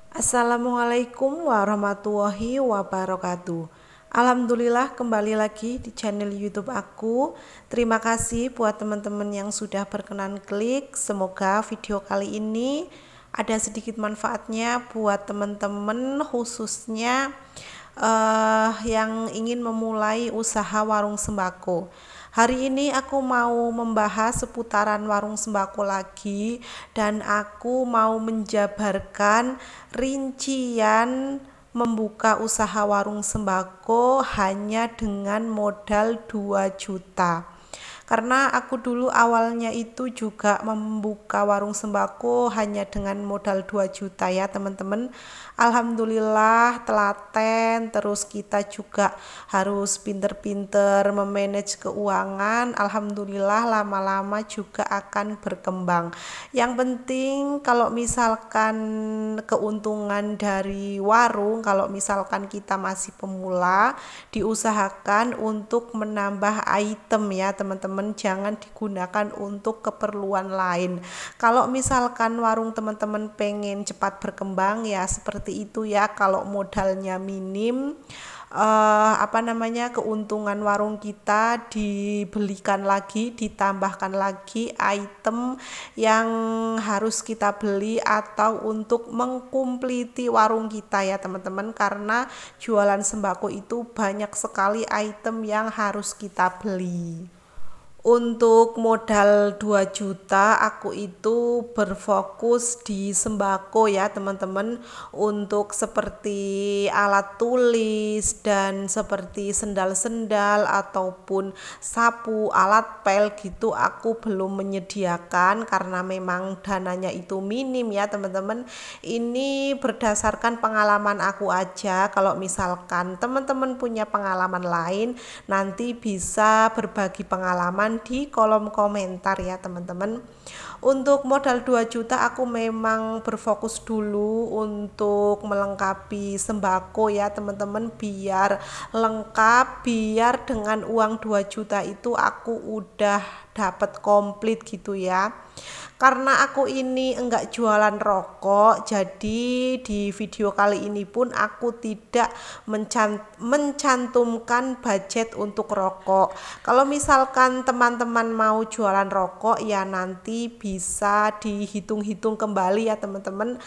Assalamualaikum warahmatullahi wabarakatuh. Alhamdulillah kembali lagi di channel YouTube aku. Terima kasih buat teman-teman yang sudah berkenan klik. Semoga video kali ini ada sedikit manfaatnya buat teman-teman, khususnya yang ingin memulai usaha warung sembako. Hari ini aku mau membahas seputaran warung sembako lagi, dan aku mau menjabarkan rincian membuka usaha warung sembako hanya dengan modal 2 juta. Karena aku dulu awalnya itu juga membuka warung sembako hanya dengan modal 2 juta ya teman-teman. Alhamdulillah telaten, terus kita juga harus pinter-pinter memanage keuangan. Alhamdulillah lama-lama juga akan berkembang. Yang penting kalau misalkan keuntungan dari warung, kalau misalkan kita masih pemula, diusahakan untuk menambah item ya teman-teman, jangan digunakan untuk keperluan lain. Kalau misalkan warung teman-teman pengen cepat berkembang ya seperti itu ya, kalau modalnya minim, keuntungan warung kita dibelikan lagi, ditambahkan lagi item yang harus kita beli atau untuk mengkumpliti warung kita ya teman-teman, karena jualan sembako itu banyak sekali item yang harus kita beli. Untuk modal 2 juta aku itu berfokus di sembako ya teman-teman, untuk seperti alat tulis dan seperti sendal-sendal ataupun sapu, alat pel gitu aku belum menyediakan karena memang dananya itu minim ya teman-teman. Ini berdasarkan pengalaman aku aja. Kalau misalkan teman-teman punya pengalaman lain, nanti bisa berbagi pengalaman di kolom komentar ya teman-teman. Untuk modal 2 juta aku memang berfokus dulu untuk melengkapi sembako ya teman-teman, biar lengkap, biar dengan uang 2 juta itu aku udah dapat komplit gitu ya. Karena aku ini enggak jualan rokok, jadi di video kali ini pun aku tidak mencantumkan budget untuk rokok. Kalau misalkan teman-teman mau jualan rokok ya nanti bisa dihitung-hitung kembali ya teman-teman,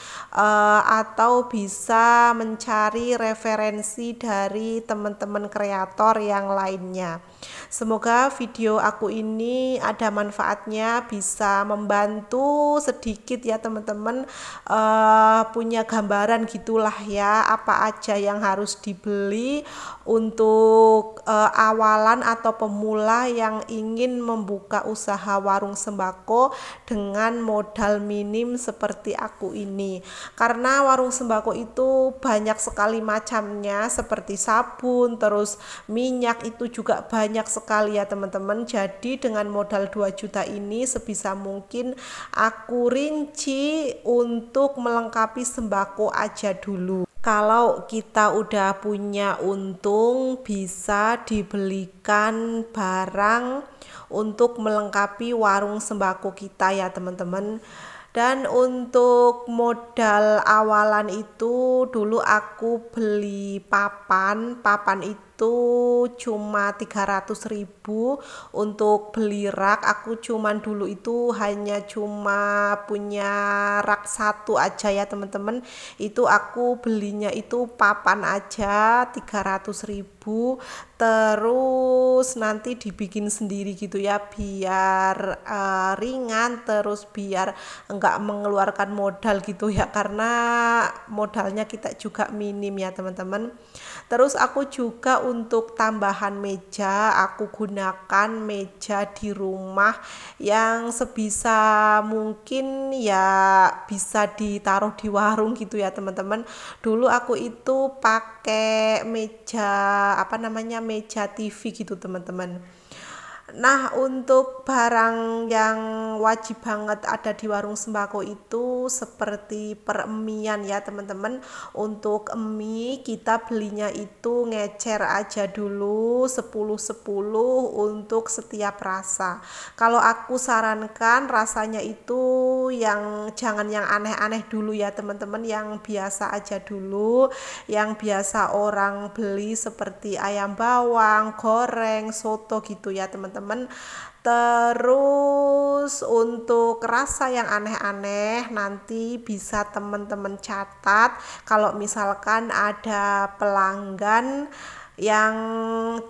atau bisa mencari referensi dari teman-teman kreator yang lainnya. Semoga video aku ini ada manfaatnya, bisa membantu sedikit ya teman-teman, punya gambaran gitulah ya apa aja yang harus dibeli untuk awalan atau pemula yang ingin membuka usaha warung sembako dengan modal minim seperti aku ini. Karena warung sembako itu banyak sekali macamnya, seperti sabun, terus minyak itu juga banyak sekali ya teman-teman. Jadi dengan modal 2 juta ini sebisa mungkin aku rinci untuk melengkapi sembako aja dulu. Kalau kita udah punya untung, bisa dibelikan barang untuk melengkapi warung sembako kita ya teman-teman. Dan untuk modal awalan itu dulu aku beli papan itu cuma 300.000. Untuk beli rak aku cuman dulu itu hanya cuma punya rak satu aja ya teman-teman. Itu aku belinya itu papan aja 300.000, terus nanti dibikin sendiri gitu ya, biar ringan, terus biar enggak mengeluarkan modal gitu ya, karena modalnya kita juga minim ya teman-teman. Terus aku juga untuk tambahan meja, aku gunakan meja di rumah yang sebisa mungkin ya bisa ditaruh di warung gitu ya teman-teman. Dulu aku itu pakai meja meja TV gitu teman-teman. Nah, untuk barang yang wajib banget ada di warung sembako itu seperti peremian ya teman-teman. Untuk mie kita belinya itu ngecer aja dulu 10-10 untuk setiap rasa. Kalau aku sarankan rasanya itu yang jangan yang aneh-aneh dulu ya teman-teman, yang biasa aja dulu, yang biasa orang beli seperti ayam bawang, goreng, soto gitu ya teman-teman. Terus untuk rasa yang aneh-aneh nanti bisa teman-teman catat kalau misalkan ada pelanggan yang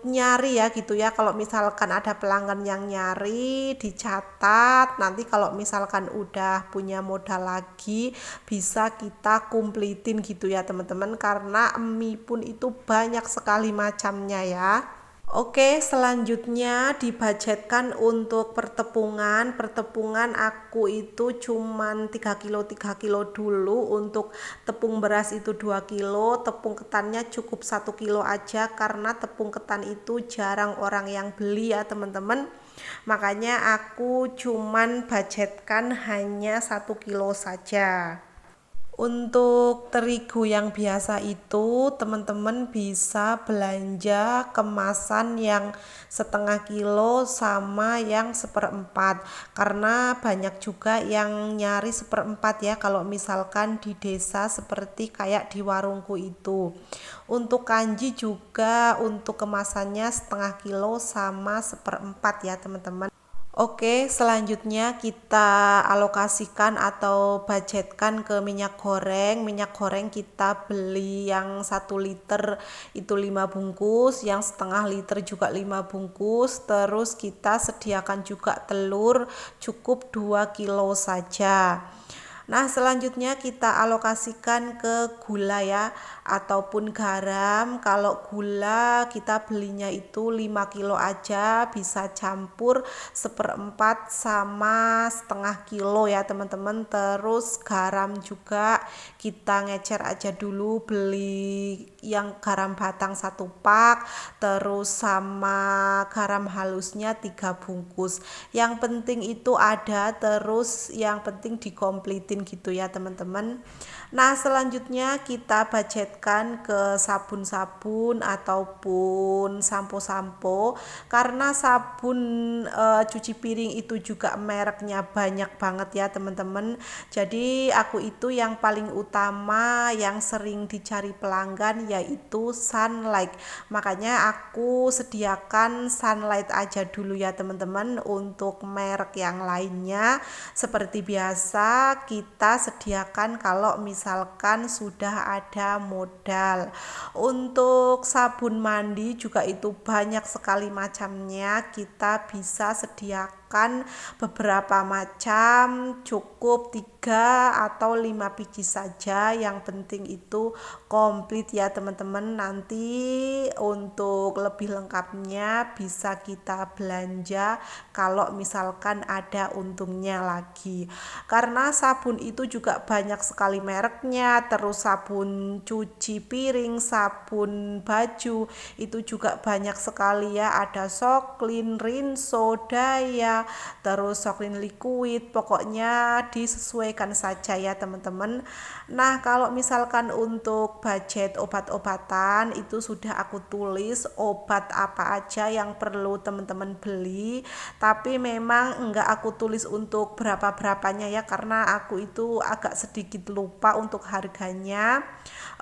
nyari ya gitu ya. Kalau misalkan ada pelanggan yang nyari, dicatat, nanti kalau misalkan udah punya modal lagi bisa kita kumplitin gitu ya teman-teman, karena mie pun itu banyak sekali macamnya ya. Oke, selanjutnya dibudgetkan untuk pertepungan. Pertepungan aku itu cuman 3 kilo 3 kilo dulu. Untuk tepung beras itu 2 kilo, tepung ketannya cukup 1 kilo aja karena tepung ketan itu jarang orang yang beli ya teman-teman. Makanya aku cuman budgetkan hanya 1 kilo saja. Untuk terigu yang biasa itu teman-teman bisa belanja kemasan yang setengah kilo sama yang seperempat, karena banyak juga yang nyari seperempat ya kalau misalkan di desa seperti kayak di warungku itu. Untuk kanji juga untuk kemasannya setengah kilo sama seperempat ya teman-teman. Oke, selanjutnya kita alokasikan atau budgetkan ke minyak goreng. Minyak goreng kita beli yang 1 liter itu 5 bungkus, yang setengah liter juga 5 bungkus. Terus kita sediakan juga telur cukup 2 kilo saja. Nah, selanjutnya kita alokasikan ke gula ya, ataupun garam. Kalau gula kita belinya itu 5 kilo aja, bisa campur seperempat sama setengah kilo ya teman-teman. Terus garam juga kita ngecer aja dulu, beli yang garam batang 1 pak, terus sama garam halusnya 3 bungkus. Yang penting itu ada, terus yang penting dikompletin gitu ya teman-teman. Nah, selanjutnya kita budgetkan ke sabun-sabun ataupun sampo-sampo, karena sabun cuci piring itu juga mereknya banyak banget ya teman-teman. Jadi aku itu yang paling utama yang sering dicari pelanggan yaitu Sunlight. Makanya aku sediakan Sunlight aja dulu ya teman-teman. Untuk merek yang lainnya seperti biasa kita sediakan kalau misalkan sudah ada modal. Untuk sabun mandi juga itu banyak sekali macamnya, kita bisa sediakan beberapa macam, cukup 3 atau 5 biji saja, yang penting itu komplit ya teman-teman. Nanti untuk lebih lengkapnya bisa kita belanja kalau misalkan ada untungnya lagi, karena sabun itu juga banyak sekali mereknya. Terus sabun cuci piring, sabun baju itu juga banyak sekali ya, ada Soklin, Rinso, Daya, terus Soklin liquid, pokoknya disesuaikan saja ya teman-teman. Nah, kalau misalkan untuk budget obat-obatan itu sudah aku tulis obat apa aja yang perlu teman-teman beli, tapi memang enggak aku tulis untuk berapa-berapanya ya, karena aku itu agak sedikit lupa untuk harganya.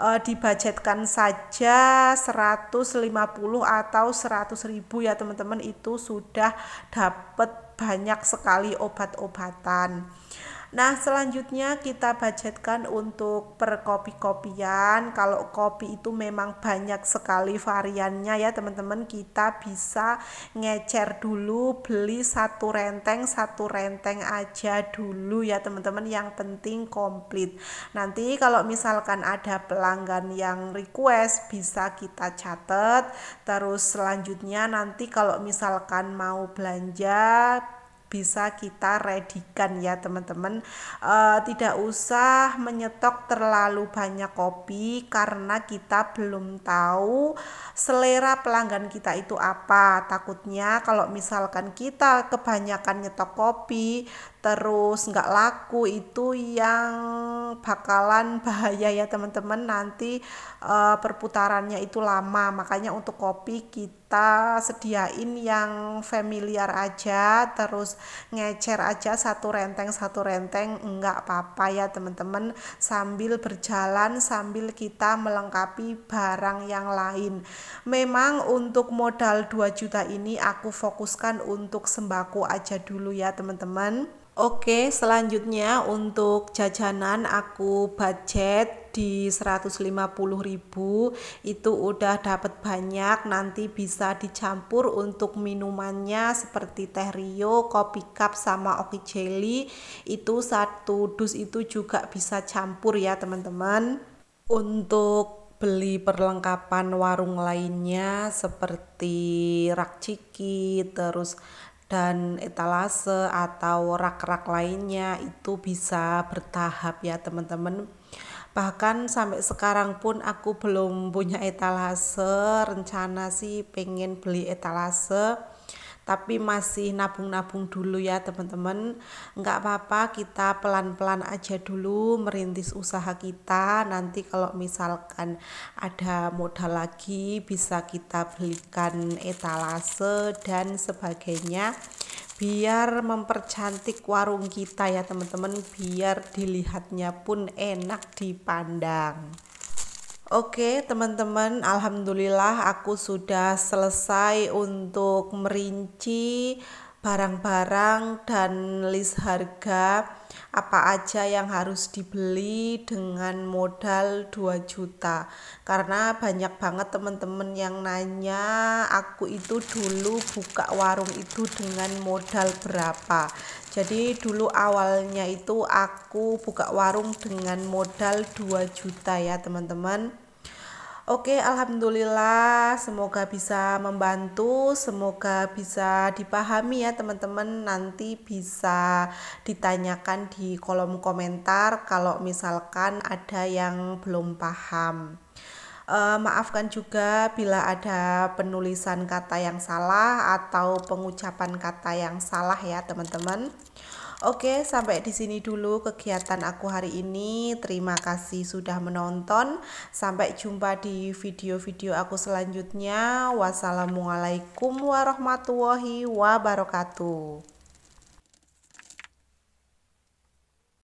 Dibudgetkan saja 150 atau 100.000 ya teman-teman, itu sudah dapat banyak sekali obat-obatan. Nah, selanjutnya kita budgetkan untuk perkopi-kopian. Kalau kopi itu memang banyak sekali variannya ya teman-teman, kita bisa ngecer dulu, beli satu renteng aja dulu ya teman-teman, yang penting komplit. Nanti kalau misalkan ada pelanggan yang request bisa kita catat. Terus selanjutnya nanti kalau misalkan mau belanja bisa kita redikan ya teman-teman. Tidak usah menyetok terlalu banyak kopi karena kita belum tahu selera pelanggan kita itu apa. Takutnya kalau misalkan kita kebanyakan nyetok kopi terus nggak laku, itu yang bakalan bahaya ya teman-teman, nanti perputarannya itu lama. Makanya untuk kopi kita kita sediain yang familiar aja, terus ngecer aja satu renteng enggak apa-apa ya teman-teman, sambil berjalan sambil kita melengkapi barang yang lain. Memang untuk modal 2 juta ini aku fokuskan untuk sembako aja dulu ya teman-teman. Oke, selanjutnya untuk jajanan aku budget di 150.000, itu udah dapat banyak, nanti bisa dicampur untuk minumannya seperti teh Rio, kopi cup sama oki jelly, itu satu dus itu juga bisa campur ya teman-teman. Untuk beli perlengkapan warung lainnya seperti rak ciki, terus dan etalase atau rak-rak lainnya itu bisa bertahap ya teman-teman. Bahkan sampai sekarang pun aku belum punya etalase, rencana sih pengen beli etalase, tapi masih nabung-nabung dulu ya teman-teman. Nggak apa-apa, kita pelan-pelan aja dulu merintis usaha kita, nanti kalau misalkan ada modal lagi bisa kita belikan etalase dan sebagainya, biar mempercantik warung kita ya teman-teman, biar dilihatnya pun enak dipandang. Oke teman-teman, alhamdulillah aku sudah selesai untuk merinci barang-barang dan list harga apa aja yang harus dibeli dengan modal 2 juta. Karena banyak banget teman-teman yang nanya aku itu dulu buka warung itu dengan modal berapa. Jadi dulu awalnya itu aku buka warung dengan modal 2 juta ya teman-teman. Oke, alhamdulillah, semoga bisa membantu, semoga bisa dipahami ya teman-teman. Nanti bisa ditanyakan di kolom komentar kalau misalkan ada yang belum paham. Maafkan juga bila ada penulisan kata yang salah atau pengucapan kata yang salah ya teman-teman. Oke, sampai di sini dulu kegiatan aku hari ini. Terima kasih sudah menonton. Sampai jumpa di video-video aku selanjutnya. Wassalamualaikum warahmatullahi wabarakatuh.